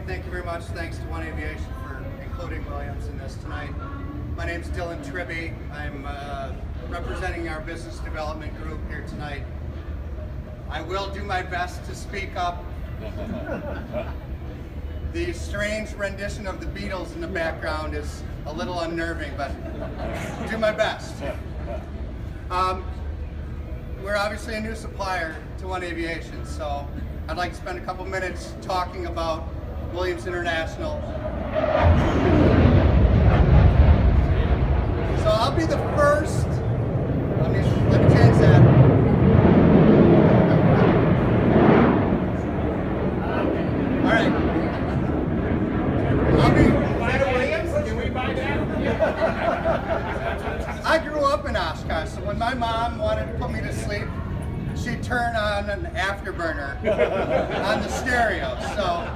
Thank you very much. Thanks to One Aviation for including Williams in this tonight. My name's Dylan Tribby. I'm representing our business development group here tonight. I will do my best to speak up. The strange rendition of the Beatles in the background is a little unnerving, but I'll do my best. We're obviously a new supplier to One Aviation, so I'd like to spend a couple minutes talking about Williams International. So I'll be the first. Let me change that. All right. Can we buy that? I grew up in Oshkosh, so when my mom wanted to put me to sleep, she'd turn on an afterburner on the stereo. So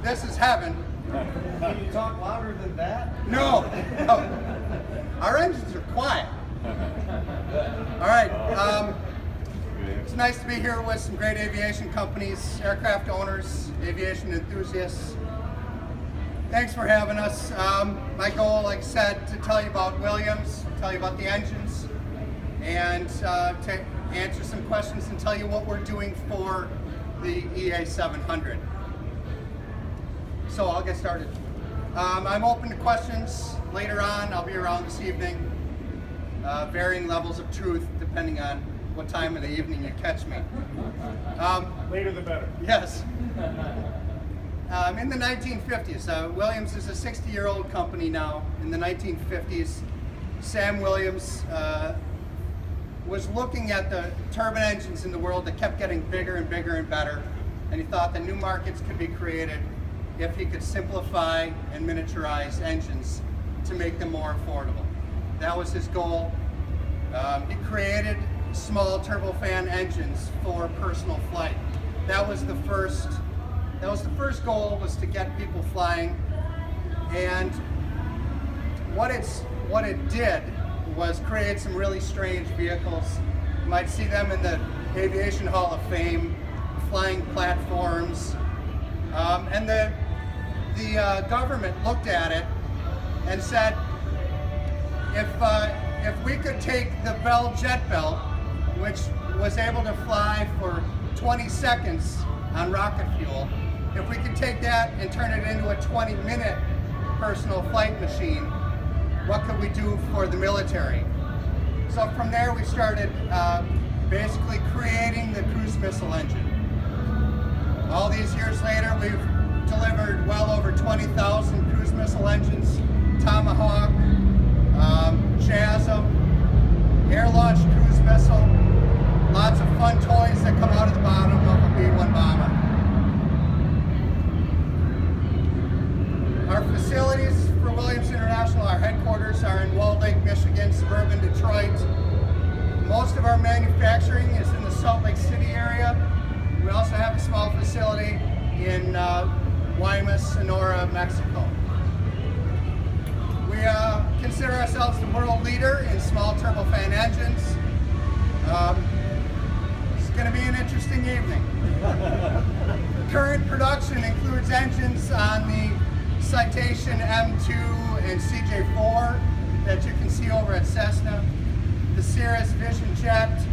this is heaven. Can you talk louder than that? No. Our engines are quiet. All right. It's nice to be here with some great aviation companies, aircraft owners, aviation enthusiasts. Thanks for having us. My goal, like I said, to tell you about Williams, tell you about the engines, and to answer some questions and tell you what we're doing for the EA 700. So I'll get started. I'm open to questions later on. I'll be around this evening. Varying levels of truth depending on what time of the evening you catch me. Later the better. Yes. In the 1950s, Williams is a 60-year-old company now. In the 1950s, Sam Williams was looking at the turbine engines in the world that kept getting bigger and bigger and better, and he thought that new markets could be created if he could simplify and miniaturize engines to make them more affordable. That was his goal. He created small turbofan engines for personal flight. That was the first goal, was to get people flying. And what it did was create some really strange vehicles. You might see them in the Aviation Hall of Fame, flying platforms. And the government looked at it and said, if we could take the Bell jet belt, which was able to fly for 20 seconds on rocket fuel, if we could take that and turn it into a 20-minute personal flight machine, what could we do for the military? So from there we started basically creating the cruise missile engine. All these years later, we've delivered well over 20,000 cruise missile engines, Tomahawk, JASM, air-launched cruise missile, lots of fun toys that come out of the bottom of a B-1 bomber. Our facilities for Williams International, our headquarters are in Walled Lake, Michigan, suburban Detroit. Most of our manufacturing is in the Salt Lake City area. We also have a small facility in Guaymas, Sonora, Mexico. We consider ourselves the world leader in small turbofan engines. It's going to be an interesting evening. Current production includes engines on the Citation M2 and CJ4 that you can see over at Cessna, the Cirrus Vision Jet.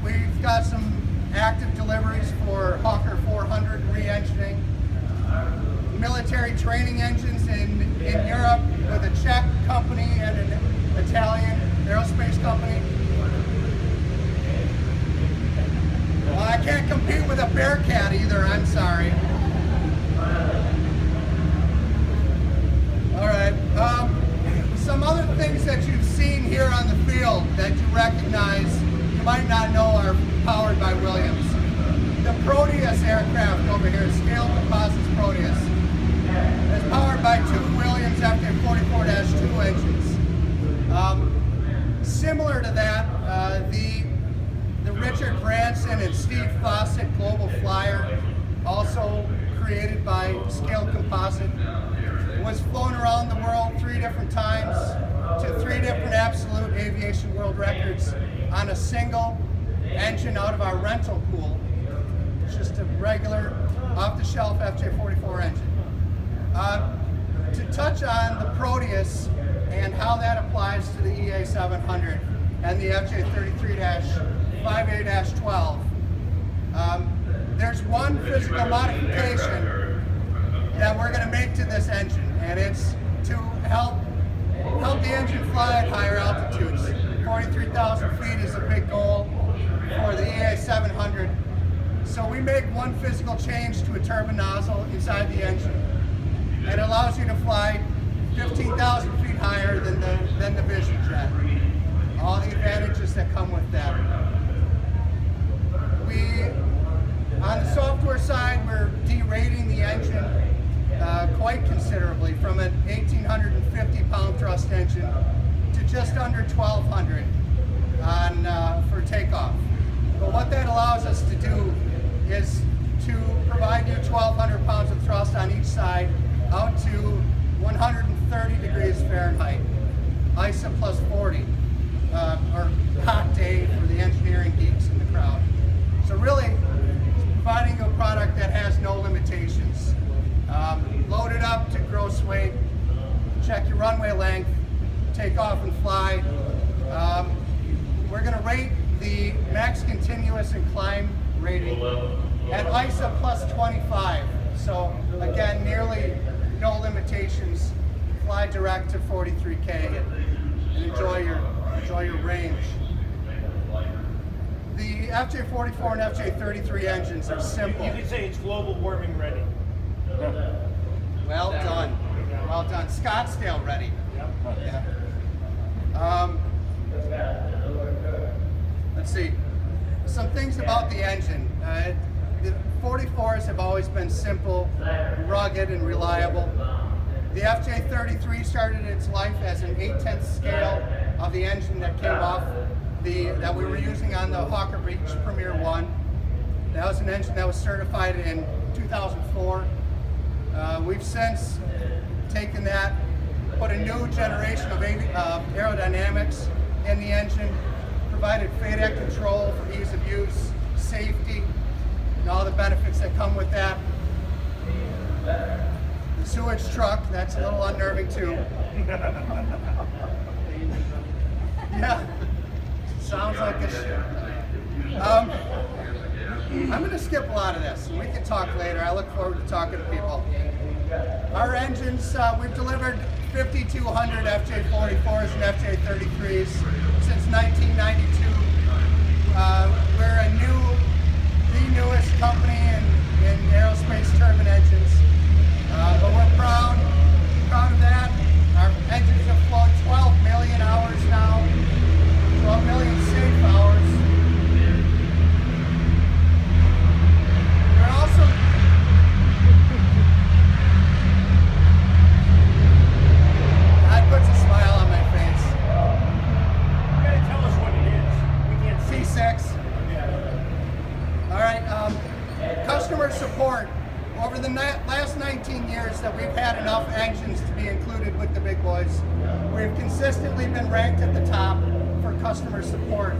We've got some active deliveries for Hawker 400 re-engining, military training engines in Europe with a Czech company and an Italian aerospace company. Well, I can't compete with a Bearcat either, I'm sorry. All right, some other things that you've seen here on the field that you recognize, you might not know, are powered by Williams. The Proteus aircraft over here, Scale Composites Proteus, is powered by two Williams FJ44-2 engines. Similar to that, the Richard Branson and Steve Fawcett Global Flyer, also created by Scale Composite, was flown around the world 3 different times to 3 different absolute aviation world records on a single engine out of our rental pool. It's just a regular, off-the-shelf FJ44 engine. To touch on the Proteus and how that applies to the EA700 and the FJ33-5A-12, there's one physical modification that we're going to make to this engine, and it's to help the engine fly at higher altitudes. 43,000 feet is a big goal for the EA700. So we make one physical change to a turbine nozzle inside the engine. It allows you to fly 15,000 feet higher than the Vision jet. All the advantages that come with that. On the software side, we're derating the engine quite considerably from an 1,850 pound thrust engine to just under 1,200 for takeoff. But what that allows us to do is to provide you 1,200 pounds of thrust on each side out to 130 degrees Fahrenheit, ISA plus 40, or hot day for the engineering geeks in the crowd. So really, providing a product that has no limitations. Load it up to gross weight, check your runway length, take off and fly. We're going to rate the max continuous and climb rating at ISA plus 25. So again, nearly no limitations. Fly direct to 43K and enjoy your range. The FJ44 and FJ33 engines are simple. You could say it's global warming ready. Well done. Well done. Scottsdale ready. Yeah. Let's see. Some things about the engine. The 44s have always been simple, rugged, and reliable. The FJ33 started its life as an 8/10 scale of the engine that came off that we were using on the Hawker Beach Premier 1. That was an engine that was certified in 2004. We've since taken that, put a new generation of aerodynamics in the engine, provided FADEC control for ease of use, safety, and all the benefits that come with that. The sewage truck, that's a little unnerving too. Yeah, sounds like a shit. I'm going to skip a lot of this, and we can talk later. I look forward to talking to people. Our engines, we've delivered 5,200 FJ44s and FJ33s since 1992. We're the newest company in aerospace turbine engines, but we're proud of that. Our engines have flown 12 million hours now, 12 million safe hours. We're also that puts a smile on my face. You gotta tell us what it is. We can't see. C6. All right. Customer support. Over the last 19 years that we've had enough engines to be included with the big boys, we've consistently been ranked at the top for customer support.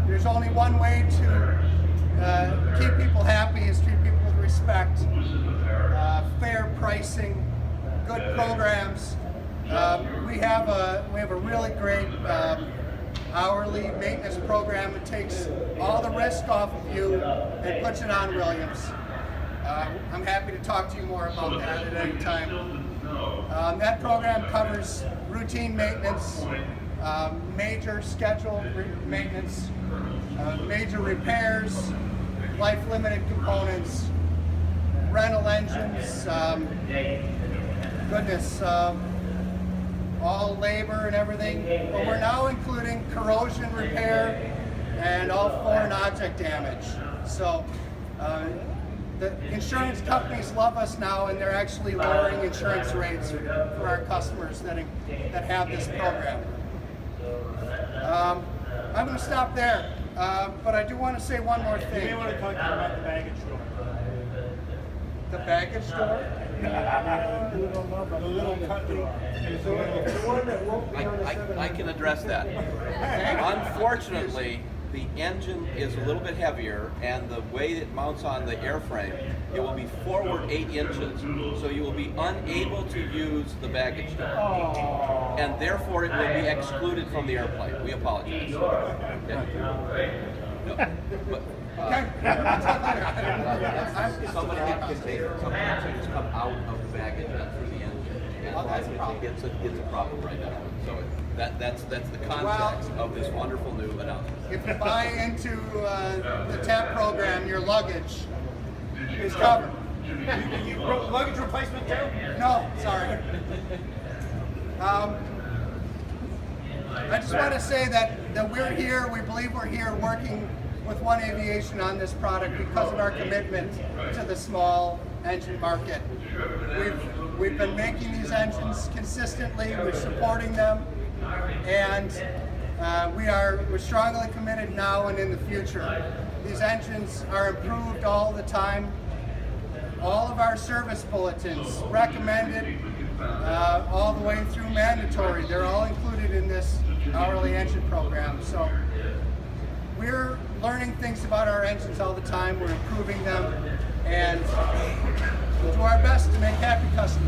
There's only one way to keep people happy is treat people with respect, fair pricing, good programs. We have a really great hourly maintenance program that takes all the risk off of you and puts it on Williams. I'm happy to talk to you more about that at any time. That program covers routine maintenance, major scheduled maintenance, major repairs, life-limited components, rental engines, all labor and everything. But we're now including corrosion repair and all foreign object damage. So the insurance companies love us now, and they're actually lowering insurance rates for our customers that have this program. I'm going to stop there, but I do want to say one more You thing. may want to talk about the baggage door. The baggage door? The little company. I can address that. Unfortunately, the engine is a little bit heavier, and the way it mounts on the airframe, it will be forward 8 inches, so you will be unable to use the baggage door, and therefore it will be excluded from the airplane. We apologize. Okay. No, but, somebody can take it. Somebody can just come out of the baggage and through the engine. And it's a problem right now. So that's the context of this wonderful new announcement. If you buy into the TAP program, your luggage is covered. You luggage replacement too? No, sorry. I just want to say that we're here, we believe we're here working with One Aviation on this product because of our commitment to the small engine market. We've been making these engines consistently, we're supporting them, and we're strongly committed now and in the future. These engines are improved all the time. All of our service bulletins recommended all the way through mandatory. They're all included in this hourly engine program. So we're learning things about our engines all the time. We're improving them, and we'll do our best to make happy customers.